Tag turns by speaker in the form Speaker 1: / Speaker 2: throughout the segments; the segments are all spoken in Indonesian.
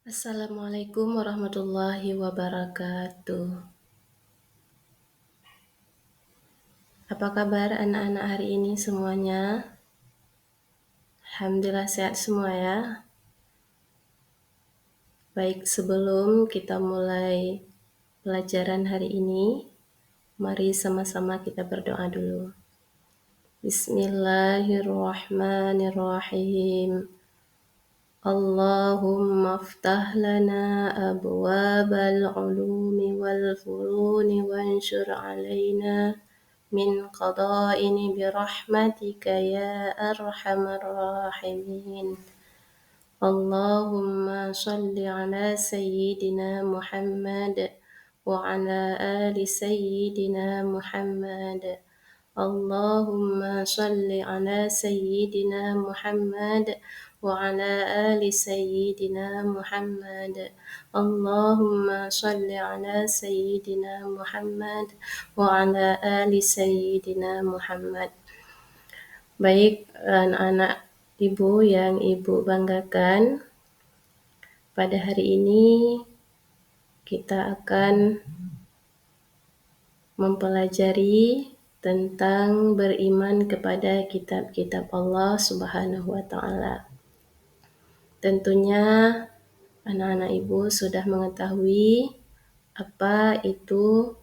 Speaker 1: Assalamualaikum warahmatullahi wabarakatuh. Apa kabar anak-anak hari ini semuanya? Alhamdulillah sehat semua ya. Baik, sebelum kita mulai pelajaran hari ini, mari sama-sama kita berdoa dulu. Bismillahirrahmanirrahim. Allahumma aftah lana abwabal ulumi wal furuni wanshur alaina min qada'in birahmatika ya arhamar rahimin. Allahumma salli ala sayyidina Muhammad wa ala ali sayyidina Muhammad. Allahumma salli ala sayyidina Muhammad wa ala ali sayyidina Muhammad. Allahumma salli ala sayyidina Muhammad wa ala ali sayyidina Muhammad. Baik, anak-anak ibu yang ibu banggakan, pada hari ini kita akan mempelajari tentang beriman kepada kitab-kitab Allah Subhanahu wa Ta'ala. Tentunya anak-anak ibu sudah mengetahui apa itu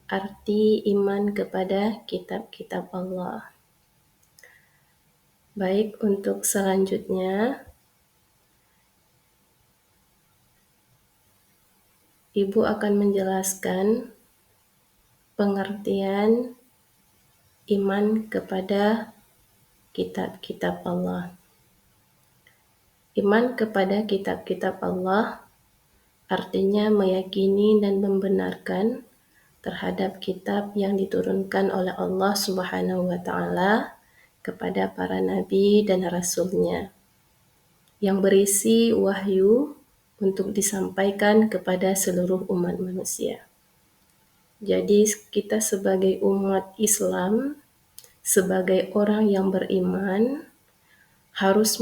Speaker 1: arti iman kepada kitab-kitab Allah. Baik, untuk selanjutnya ibu akan menjelaskan pengertian iman kepada kitab-kitab Allah. Iman kepada kitab-kitab Allah artinya meyakini dan membenarkan terhadap kitab yang diturunkan oleh Allah Subhanahu wa Ta'ala kepada para nabi dan rasulnya, yang berisi wahyu untuk disampaikan kepada seluruh umat manusia. Jadi kita sebagai umat Islam, sebagai orang yang beriman, harus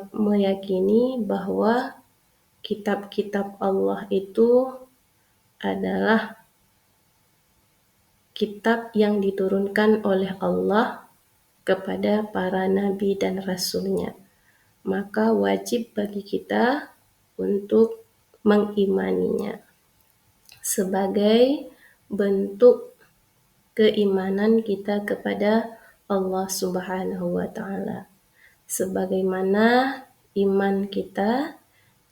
Speaker 1: meyakini bahwa kitab-kitab Allah itu adalah kitab yang diturunkan oleh Allah kepada para nabi dan rasulnya. Maka wajib bagi kita untuk mengimaninya sebagai bentuk keimanan kita kepada Allah Subhanahu wa Ta'ala, sebagaimana iman kita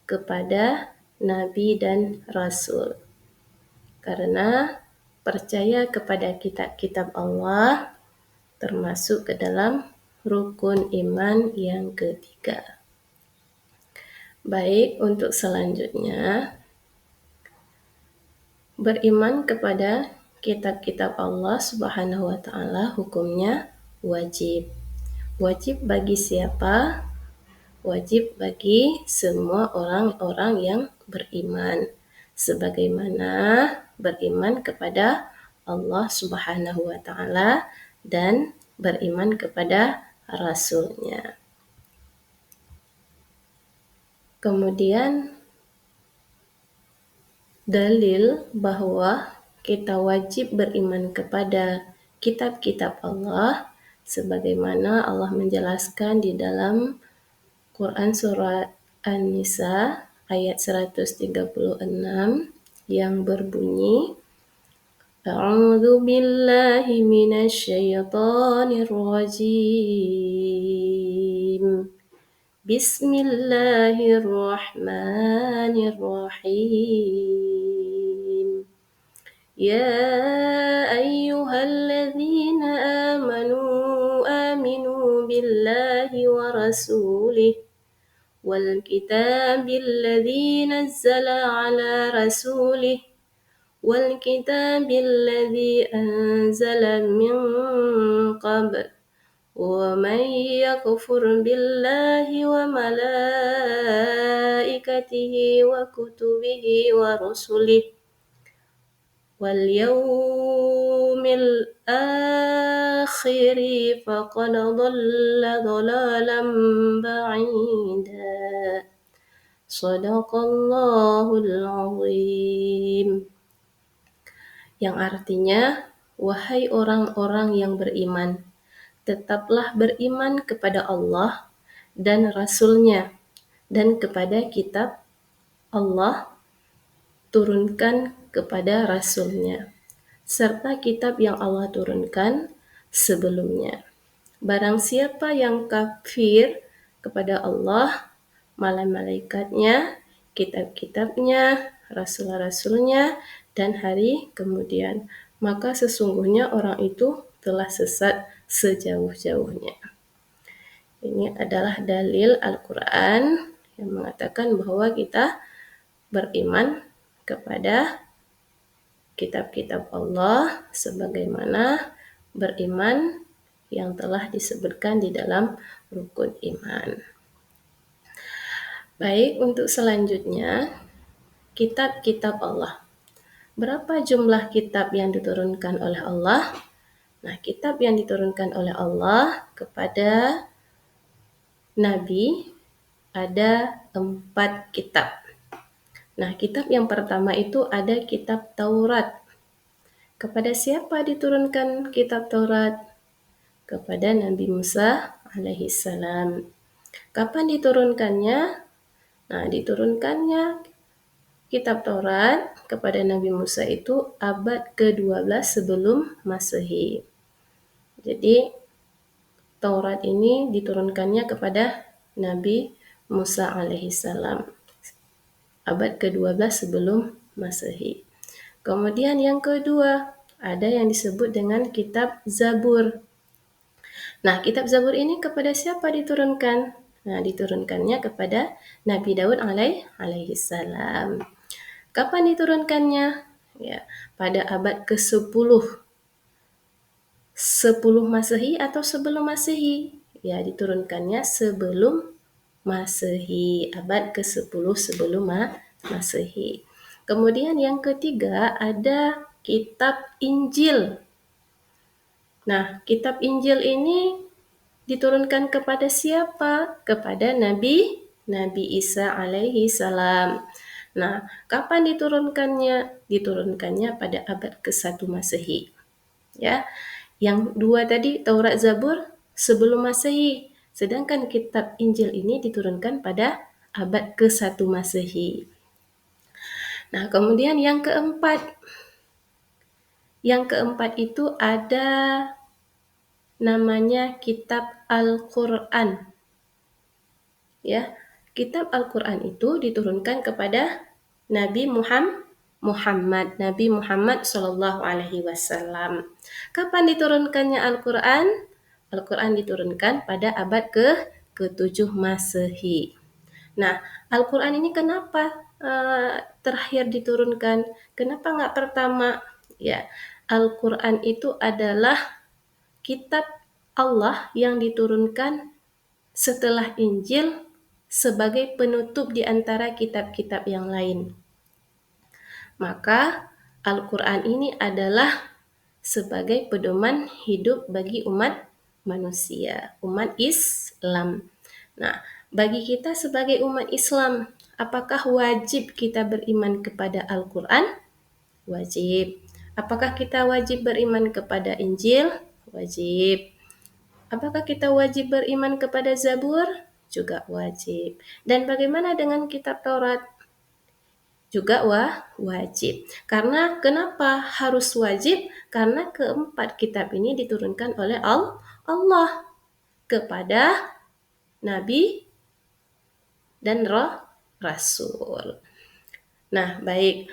Speaker 1: kepada nabi dan rasul. Karena percaya kepada kitab-kitab Allah termasuk ke dalam rukun iman yang ketiga. Baik, untuk selanjutnya, beriman kepada kitab-kitab Allah Subhanahu wa Ta'ala hukumnya wajib. Wajib bagi siapa? Wajib bagi semua orang-orang yang beriman, sebagaimana beriman kepada Allah Subhanahu wa Ta'ala dan beriman kepada Rasulnya. Kemudian dalil bahwa kita wajib beriman kepada kitab-kitab Allah sebagaimana Allah menjelaskan di dalam Quran Surat An-Nisa ayat 136 yang berbunyi, A'udzu billahi minasyaitonir rajim. Bismillahirrahmanirrahim. Ya ayyuhalladzina aminu billahi wa rasulih wal kitabil nazzala ala rasulih wal kitabil anzala min qabl wa man yakfur billahi wa malaikatihi wa kutubihi wa rusulihi wal yawmil akhiri faqad dhalla dhalalan ba'ida. Shadaqallahul azim. Yang artinya, wahai orang-orang yang beriman, tetaplah beriman kepada Allah dan Rasul-Nya dan kepada kitab Allah turunkan kepada Rasul-Nya, serta kitab yang Allah turunkan sebelumnya. Barang siapa yang kafir kepada Allah, malaikat-malaikatnya, kitab-kitabnya, rasul-rasulnya, dan hari kemudian, maka sesungguhnya orang itu telah sesat sejauh-jauhnya. Ini adalah dalil Al-Quran yang mengatakan bahwa kita beriman kepada kitab-kitab Allah sebagaimana beriman yang telah disebutkan di dalam rukun iman. Baik, untuk selanjutnya, kitab-kitab Allah. Berapa jumlah kitab yang diturunkan oleh Allah? Nah, kitab yang diturunkan oleh Allah kepada Nabi ada 4 kitab. Nah, kitab yang pertama itu ada kitab Taurat. Kepada siapa diturunkan kitab Taurat? Kepada Nabi Musa alaihissalam. Kapan diturunkannya? Nah, diturunkannya kitab Taurat kepada Nabi Musa itu abad ke-12 sebelum Masehi. Jadi, Taurat ini diturunkannya kepada Nabi Musa alaihissalam. Abad ke-12 sebelum Masehi. Kemudian yang kedua, ada yang disebut dengan kitab Zabur. Nah, kitab Zabur ini kepada siapa diturunkan? Nah, diturunkannya kepada Nabi Daud alaihissalam. Kapan diturunkannya? Ya, pada abad ke-10. 10 Masehi atau sebelum Masehi? Ya, diturunkannya sebelum Masehi, abad ke-10 sebelum Masehi. Kemudian yang ketiga ada kitab Injil. Nah, kitab Injil ini diturunkan kepada siapa? Kepada Nabi Isa alaihi salam. Nah, kapan diturunkannya? Diturunkannya pada abad ke-1 Masehi. Ya. Yang dua tadi Taurat Zabur sebelum Masehi. Sedangkan kitab Injil ini diturunkan pada abad ke-1 Masehi. Nah, kemudian yang keempat. Yang keempat itu ada namanya kitab Al-Quran. Ya, kitab Al-Quran itu diturunkan kepada Nabi Muhammad Shallallahu Alaihi Wasallam. Kapan diturunkannya Al-Quran? Al-Quran diturunkan pada abad ke-7 Masehi. Nah, Al-Quran ini kenapa terakhir diturunkan? Kenapa nggak pertama? Ya, Al-Quran itu adalah kitab Allah yang diturunkan setelah Injil sebagai penutup di antara kitab-kitab yang lain. Maka Al-Quran ini adalah sebagai pedoman hidup bagi umat manusia, umat Islam. Nah, bagi kita sebagai umat Islam, apakah wajib kita beriman kepada Al-Quran? Wajib. Apakah kita wajib beriman kepada Injil? Wajib. Apakah kita wajib beriman kepada Zabur? Juga wajib. Dan bagaimana dengan kitab Taurat? Juga wajib. Karena kenapa harus wajib? Karena keempat kitab ini diturunkan oleh Allah kepada Nabi dan Rasul. Nah, baik.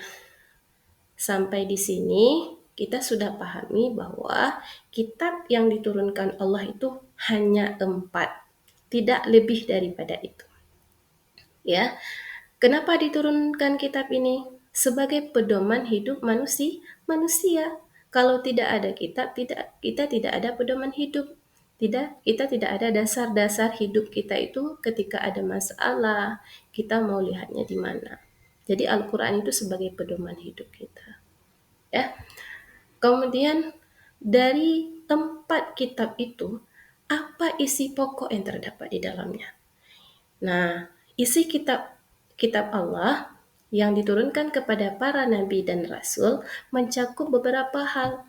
Speaker 1: Sampai di sini kita sudah pahami bahwa kitab yang diturunkan Allah itu hanya 4, tidak lebih daripada itu. Ya, kenapa diturunkan kitab ini? Sebagai pedoman hidup manusia. Kalau tidak ada kitab, kita tidak ada pedoman hidup. Kita tidak ada dasar-dasar hidup kita itu ketika ada masalah, kita mau lihatnya di mana. Jadi Al-Quran itu sebagai pedoman hidup kita. Ya. Kemudian dari 4 kitab itu, apa isi pokok yang terdapat di dalamnya? Nah, isi kitab kitab Allah yang diturunkan kepada para nabi dan rasul mencakup beberapa hal,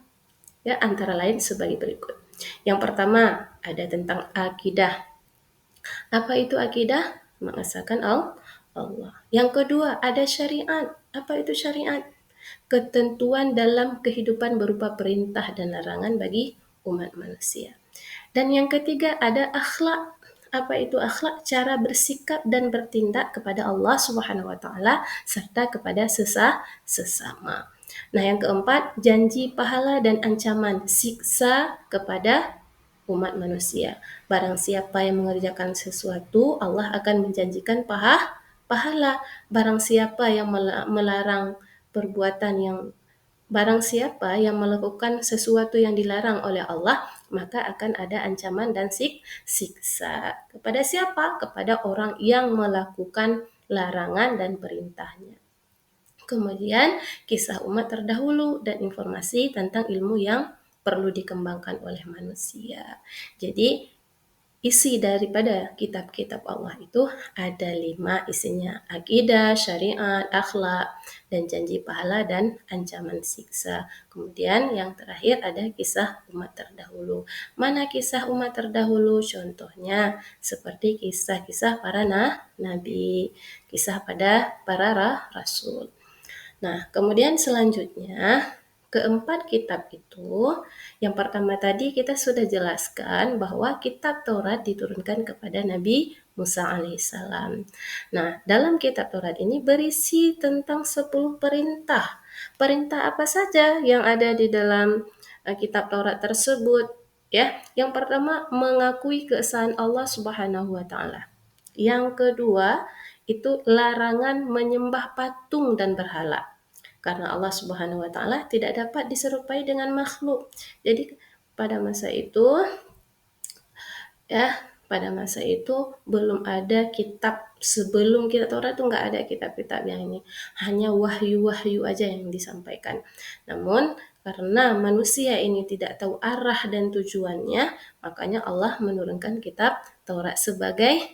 Speaker 1: ya, antara lain sebagai berikut. Yang pertama ada tentang akidah. Apa itu akidah? Mengesahkan Allah. Yang kedua ada syariat. Apa itu syariat? Ketentuan dalam kehidupan berupa perintah dan larangan bagi umat manusia. Dan yang ketiga ada akhlak. Apa itu akhlak? Cara bersikap dan bertindak kepada Allah Subhanahu wa taala serta kepada sesama. Nah, yang keempat, janji pahala dan ancaman siksa kepada umat manusia. Barang siapa yang mengerjakan sesuatu, Allah akan menjanjikan pahala. Barang siapa yang melarang perbuatan yang Barang siapa yang melakukan sesuatu yang dilarang oleh Allah, maka akan ada ancaman dan siksa. Kepada siapa? Kepada orang yang melakukan larangan dan perintahnya. Kemudian kisah umat terdahulu dan informasi tentang ilmu yang perlu dikembangkan oleh manusia. Jadi isi daripada kitab-kitab Allah itu ada 5 isinya: akidah, syariat, akhlak, dan janji pahala dan ancaman siksa. Kemudian yang terakhir ada kisah umat terdahulu. Mana kisah umat terdahulu? Contohnya seperti kisah-kisah para nabi, kisah pada para rasul. Nah, kemudian selanjutnya, keempat kitab itu, yang pertama tadi kita sudah jelaskan bahwa kitab Taurat diturunkan kepada Nabi Musa alaihissalam. Nah, dalam kitab Taurat ini berisi tentang 10 perintah. Perintah apa saja yang ada di dalam kitab Taurat tersebut? Ya, yang pertama mengakui keesaan Allah Subhanahu wa taala. Yang kedua, itu larangan menyembah patung dan berhala. Karena Allah Subhanahu wa taala tidak dapat diserupai dengan makhluk. Jadi pada masa itu, ya, pada masa itu belum ada kitab, sebelum kitab Taurat itu nggak ada kitab-kitab yang ini. Hanya wahyu-wahyu aja yang disampaikan. Namun karena manusia ini tidak tahu arah dan tujuannya, makanya Allah menurunkan kitab Taurat sebagai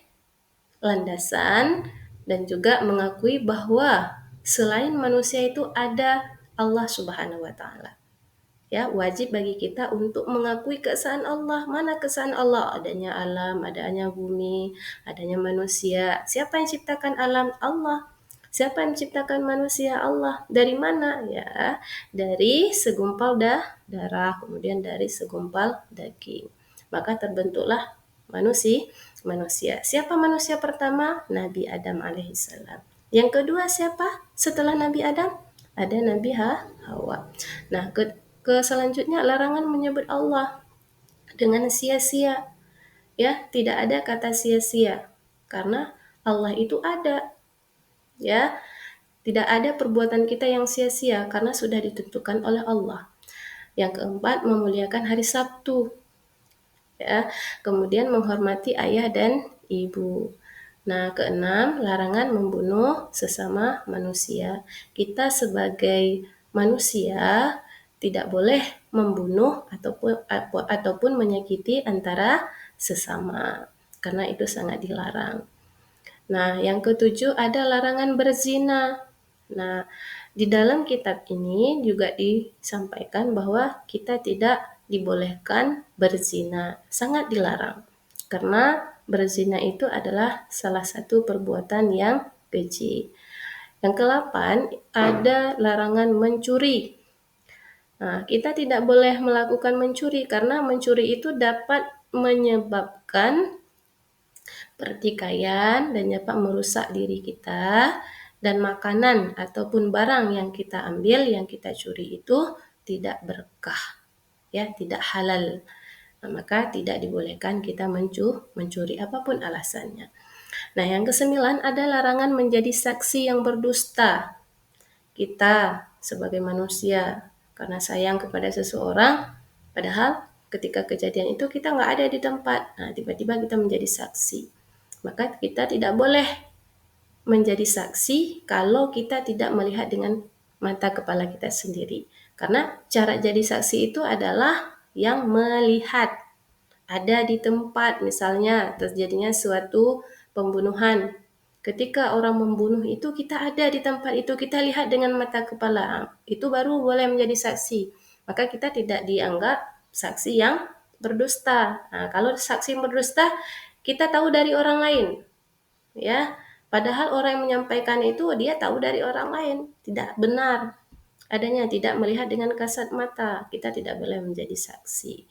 Speaker 1: landasan dan juga mengakui bahwa selain manusia itu ada Allah Subhanahu wa taala. Ya, wajib bagi kita untuk mengakui keesaan Allah. Mana keesaan Allah? Adanya alam, adanya bumi, adanya manusia. Siapa yang ciptakan alam? Allah. Siapa yang menciptakan manusia? Allah. Dari mana? Ya, dari segumpal darah, kemudian dari segumpal daging. Maka terbentuklah manusia. Siapa manusia pertama? Nabi Adam alaihissalam. Yang kedua siapa? Setelah Nabi Adam? Ada Nabi Hawa. Nah, selanjutnya larangan menyebut Allah dengan sia-sia. Ya, tidak ada kata sia-sia. Karena Allah itu ada. Ya, tidak ada perbuatan kita yang sia-sia karena sudah ditentukan oleh Allah. Yang keempat, memuliakan hari Sabtu. Ya, kemudian menghormati ayah dan ibu. Nah, keenam, larangan membunuh sesama manusia. Kita sebagai manusia tidak boleh membunuh ataupun menyakiti antara sesama, karena itu sangat dilarang. Nah, yang ketujuh ada larangan berzina. Nah, di dalam kitab ini juga disampaikan bahwa kita tidak dibolehkan berzina, sangat dilarang. Karena berzina itu adalah salah satu perbuatan yang keji. Yang ke-8 ada larangan mencuri. Nah, kita tidak boleh melakukan mencuri karena mencuri itu dapat menyebabkan pertikaian dan dapat merusak diri kita, dan makanan ataupun barang yang kita ambil, yang kita curi itu tidak berkah, ya, tidak halal. Nah, maka tidak dibolehkan kita mencuri apapun alasannya. Nah, yang ke-9 ada larangan menjadi saksi yang berdusta. Kita sebagai manusia karena sayang kepada seseorang, padahal ketika kejadian itu kita nggak ada di tempat. Nah, tiba-tiba kita menjadi saksi. Maka kita tidak boleh menjadi saksi kalau kita tidak melihat dengan mata kepala kita sendiri. Karena cara jadi saksi itu adalah yang melihat, ada di tempat, misalnya terjadinya suatu pembunuhan. Ketika orang membunuh itu kita ada di tempat itu, kita lihat dengan mata kepala, itu baru boleh menjadi saksi. Maka kita tidak dianggap saksi yang berdusta. Nah, kalau saksi yang berdusta, kita tahu dari orang lain, ya. Padahal orang yang menyampaikan itu dia tahu dari orang lain, tidak benar adanya, tidak melihat dengan kasat mata. Kita tidak boleh menjadi saksi.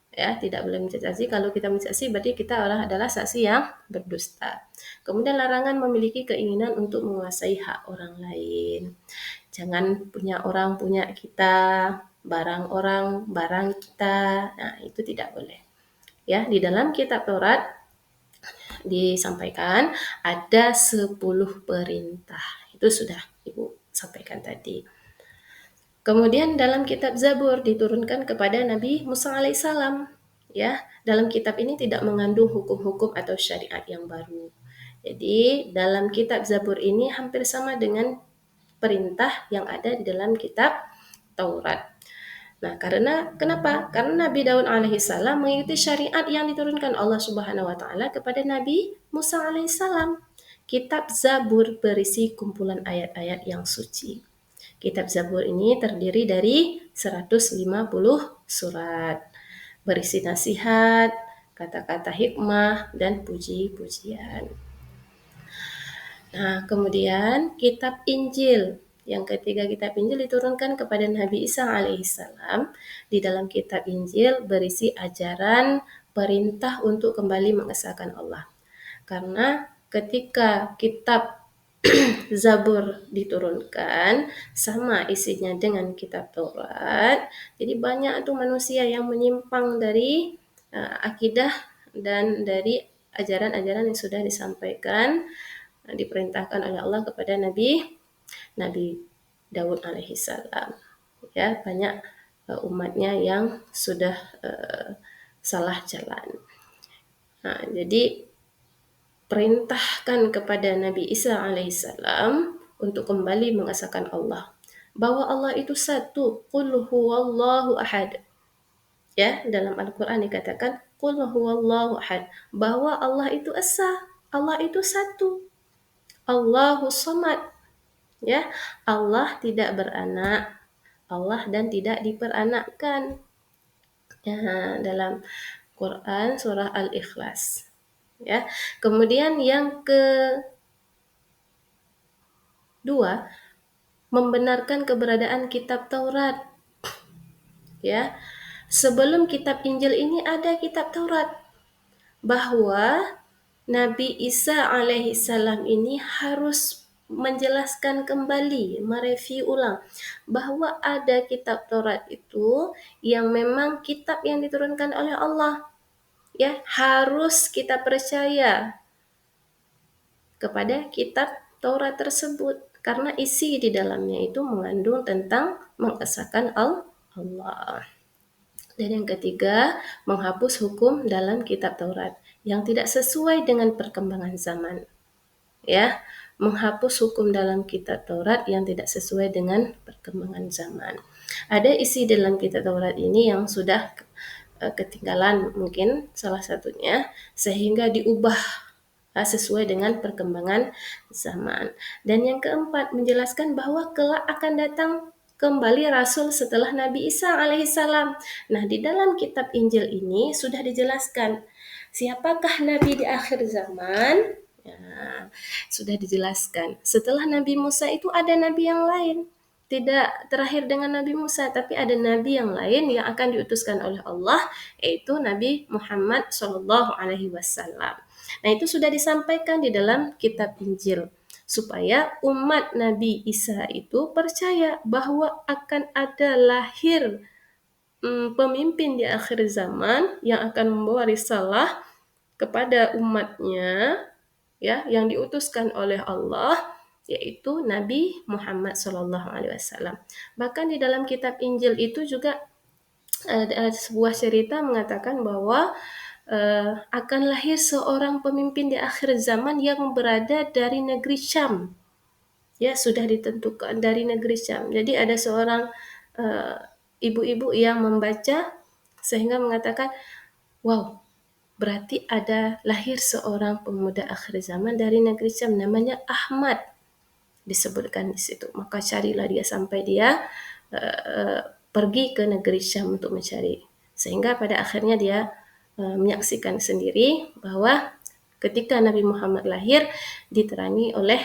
Speaker 1: Ya, tidak boleh menjadi saksi. Kalau kita menjadi saksi berarti kita adalah saksi yang berdusta. Kemudian larangan memiliki keinginan untuk menguasai hak orang lain. Jangan punya orang punya kita, barang orang barang kita. Nah, itu tidak boleh. Ya, di dalam kitab Taurat disampaikan ada 10 perintah. Itu sudah Ibu sampaikan tadi. Kemudian dalam kitab Zabur diturunkan kepada Nabi Musa alaihissalam. Ya, dalam kitab ini tidak mengandung hukum-hukum atau syariat yang baru. Jadi dalam kitab Zabur ini hampir sama dengan perintah yang ada di dalam kitab Taurat. Nah, kenapa? Karena Nabi Daud alaihissalam mengikuti syariat yang diturunkan Allah Subhanahu wa taala kepada Nabi Musa alaihissalam. Kitab Zabur berisi kumpulan ayat-ayat yang suci. Kitab Zabur ini terdiri dari 150 surat, berisi nasihat, kata-kata hikmah, dan puji-pujian. Nah, kemudian kitab Injil. Yang ketiga, kitab Injil diturunkan kepada Nabi Isa alaihissalam. Di dalam kitab Injil berisi ajaran perintah untuk kembali mengesahkan Allah. Karena ketika kitab Zabur diturunkan sama isinya dengan kitab Taurat, jadi banyak tuh manusia yang menyimpang dari akidah dan dari ajaran-ajaran yang sudah disampaikan, diperintahkan oleh Allah kepada Nabi Daud alaihissalam. Ya, banyak umatnya yang sudah salah jalan. Nah, jadi perintahkan kepada Nabi Isa alaihissalam untuk kembali mengesahkan Allah, bahwa Allah itu satu, qul huwallahu ahad. Ya, dalam Al-Qur'an dikatakan qul huwallahu ahad, bahwa Allah itu esa, Allah itu satu. Allahu samad. Ya, Allah tidak beranak, Allah dan tidak diperanakkan. Ya, dalam Quran surah Al-Ikhlas. Ya. Kemudian yang kedua, membenarkan keberadaan kitab Taurat. Ya. Sebelum kitab Injil ini ada kitab Taurat, bahwa Nabi Isa alaihissalam ini harus menjelaskan kembali, mereview ulang bahwa ada kitab Taurat itu yang memang kitab yang diturunkan oleh Allah. Ya, harus kita percaya kepada kitab Taurat tersebut karena isi di dalamnya itu mengandung tentang mengesahkan Allah. Dan yang ketiga, menghapus hukum dalam kitab Taurat yang tidak sesuai dengan perkembangan zaman. Ya, menghapus hukum dalam kitab Taurat yang tidak sesuai dengan perkembangan zaman. Ada isi dalam kitab Taurat ini yang sudah ketinggalan mungkin salah satunya, sehingga diubah sesuai dengan perkembangan zaman. Dan yang keempat, menjelaskan bahwa kelak akan datang kembali Rasul setelah Nabi Isa alaihissalam. Nah, di dalam kitab Injil ini sudah dijelaskan siapakah Nabi di akhir zaman. Ya, sudah dijelaskan. Setelah Nabi Musa itu ada Nabi yang lain. Tidak terakhir dengan Nabi Musa, tapi ada Nabi yang lain yang akan diutuskan oleh Allah, yaitu Nabi Muhammad SAW. Nah, itu sudah disampaikan di dalam kitab Injil, supaya umat Nabi Isa itu percaya bahwa akan ada lahir pemimpin di akhir zaman yang akan membawa risalah kepada umatnya, ya, yang diutuskan oleh Allah, yaitu Nabi Muhammad SAW. Bahkan di dalam kitab Injil itu juga ada sebuah cerita mengatakan bahwa akan lahir seorang pemimpin di akhir zaman yang berada dari negeri Syam. Ya, sudah ditentukan dari negeri Syam. Jadi ada seorang ibu-ibu yang membaca sehingga mengatakan, wow, berarti ada lahir seorang pemuda akhir zaman dari negeri Syam namanya Ahmad, disebutkan di situ. Maka carilah dia sampai dia pergi ke negeri Syam untuk mencari. Sehingga pada akhirnya dia menyaksikan sendiri bahwa ketika Nabi Muhammad lahir diterangi oleh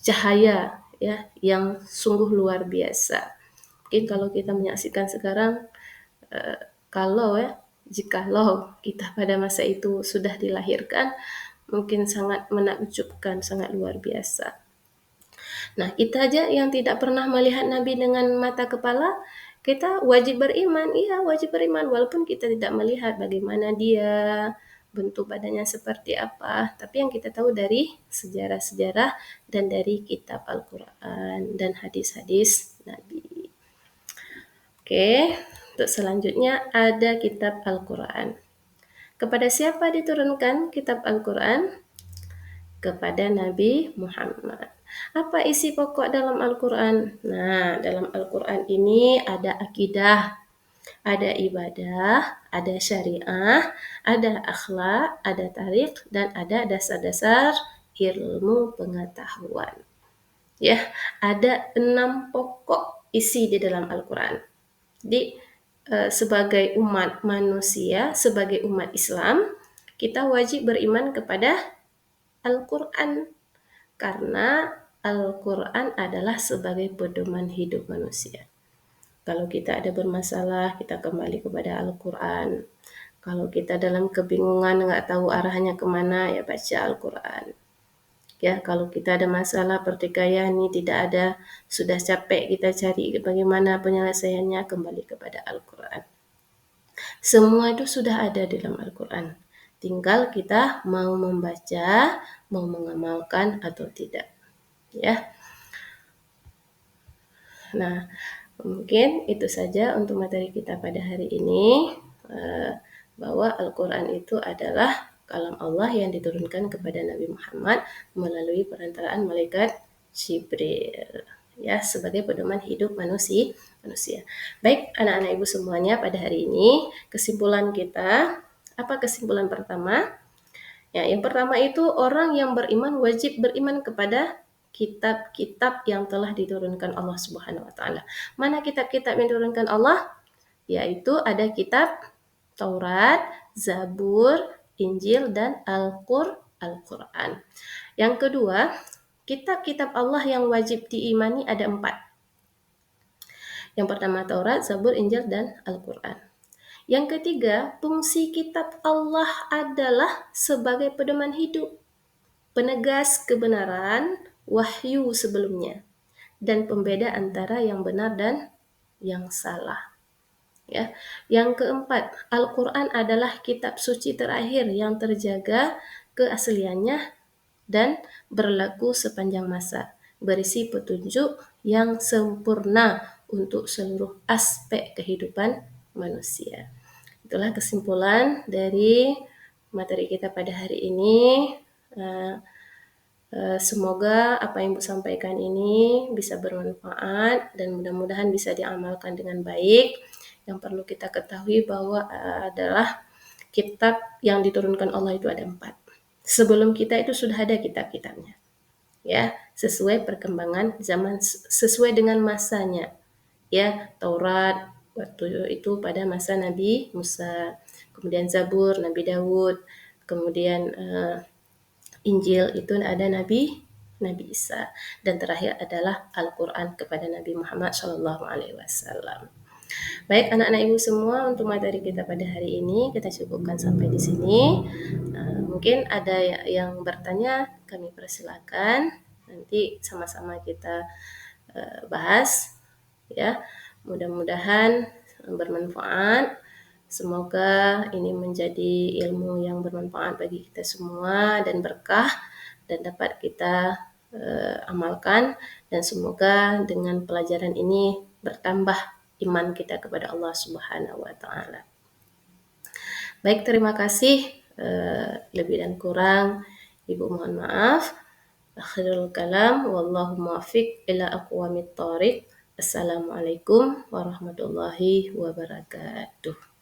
Speaker 1: cahaya ya yang sungguh luar biasa. Mungkin kalau kita menyaksikan sekarang, kalau ya, jikalau kita pada masa itu sudah dilahirkan, mungkin sangat menakjubkan, sangat luar biasa. Nah, kita aja yang tidak pernah melihat Nabi dengan mata kepala, kita wajib beriman. Iya, wajib beriman walaupun kita tidak melihat bagaimana dia, bentuk badannya seperti apa, tapi yang kita tahu dari sejarah-sejarah dan dari kitab Al-Quran dan hadis-hadis Nabi. Oke, untuk selanjutnya ada kitab Al-Quran. Kepada siapa diturunkan kitab Al-Quran? Kepada Nabi Muhammad. Apa isi pokok dalam Al-Quran? Nah, dalam Al-Quran ini ada akidah, ada ibadah, ada syariah, ada akhlak, ada tarik, dan ada dasar-dasar ilmu pengetahuan. Ya, ada 6 pokok isi di dalam Al-Quran. Jadi, sebagai umat manusia, sebagai umat Islam, kita wajib beriman kepada Al-Quran. Karena Al-Quran adalah sebagai pedoman hidup manusia. Kalau kita ada bermasalah, kita kembali kepada Al-Quran. Kalau kita dalam kebingungan, nggak tahu arahnya kemana, ya baca Al-Quran. Ya, kalau kita ada masalah pertikaian ini tidak ada, sudah capek kita cari bagaimana penyelesaiannya, kembali kepada Al-Quran. Semua itu sudah ada dalam Al-Quran. Tinggal kita mau membaca, mau mengamalkan atau tidak. Ya. Nah, mungkin itu saja untuk materi kita pada hari ini, bahwa Al-Quran itu adalah kalam Allah yang diturunkan kepada Nabi Muhammad melalui perantaraan malaikat Jibril, ya, sebagai pedoman hidup manusia. Baik, anak-anak ibu semuanya, pada hari ini kesimpulan kita, apa kesimpulan pertama? Ya, yang pertama itu orang yang beriman wajib beriman kepada kitab-kitab yang telah diturunkan Allah Subhanahu wa taala. Mana kitab-kitab yang diturunkan Allah? Yaitu ada kitab Taurat, Zabur, Injil, dan Al-Quran. Yang kedua, kitab-kitab Allah yang wajib diimani ada 4. Yang pertama Taurat, Zabur, Injil, dan Al-Quran. Yang ketiga, fungsi kitab Allah adalah sebagai pedoman hidup, penegas kebenaran wahyu sebelumnya, dan pembeda antara yang benar dan yang salah. Ya. Yang keempat, Al-Quran adalah kitab suci terakhir yang terjaga keasliannya dan berlaku sepanjang masa, berisi petunjuk yang sempurna untuk seluruh aspek kehidupan manusia. Itulah kesimpulan dari materi kita pada hari ini. Semoga apa yang Ibu sampaikan ini bisa bermanfaat dan mudah-mudahan bisa diamalkan dengan baik. Yang perlu kita ketahui bahwa adalah kitab yang diturunkan Allah itu ada 4. Sebelum kita itu sudah ada kitab-kitabnya. Ya, sesuai perkembangan zaman, sesuai dengan masanya. Ya, Taurat waktu itu pada masa Nabi Musa, kemudian Zabur Nabi Daud, kemudian Injil itu ada Nabi Isa, dan terakhir adalah Al-Quran kepada Nabi Muhammad SAW. Baik anak-anak ibu semua, untuk materi kita pada hari ini kita cukupkan sampai di sini. Mungkin ada yang bertanya, kami persilakan. Nanti sama-sama kita bahas. Ya, mudah-mudahan bermanfaat. Semoga ini menjadi ilmu yang bermanfaat bagi kita semua dan berkah dan dapat kita amalkan, dan semoga dengan pelajaran ini bertambah iman kita kepada Allah Subhanahu wa taala. Baik, terima kasih. Lebih dan kurang Ibu mohon maaf. Akhirul kalam, wallahu muwaffiq ila aqwamit thoriq. Assalamualaikum warahmatullahi wabarakatuh.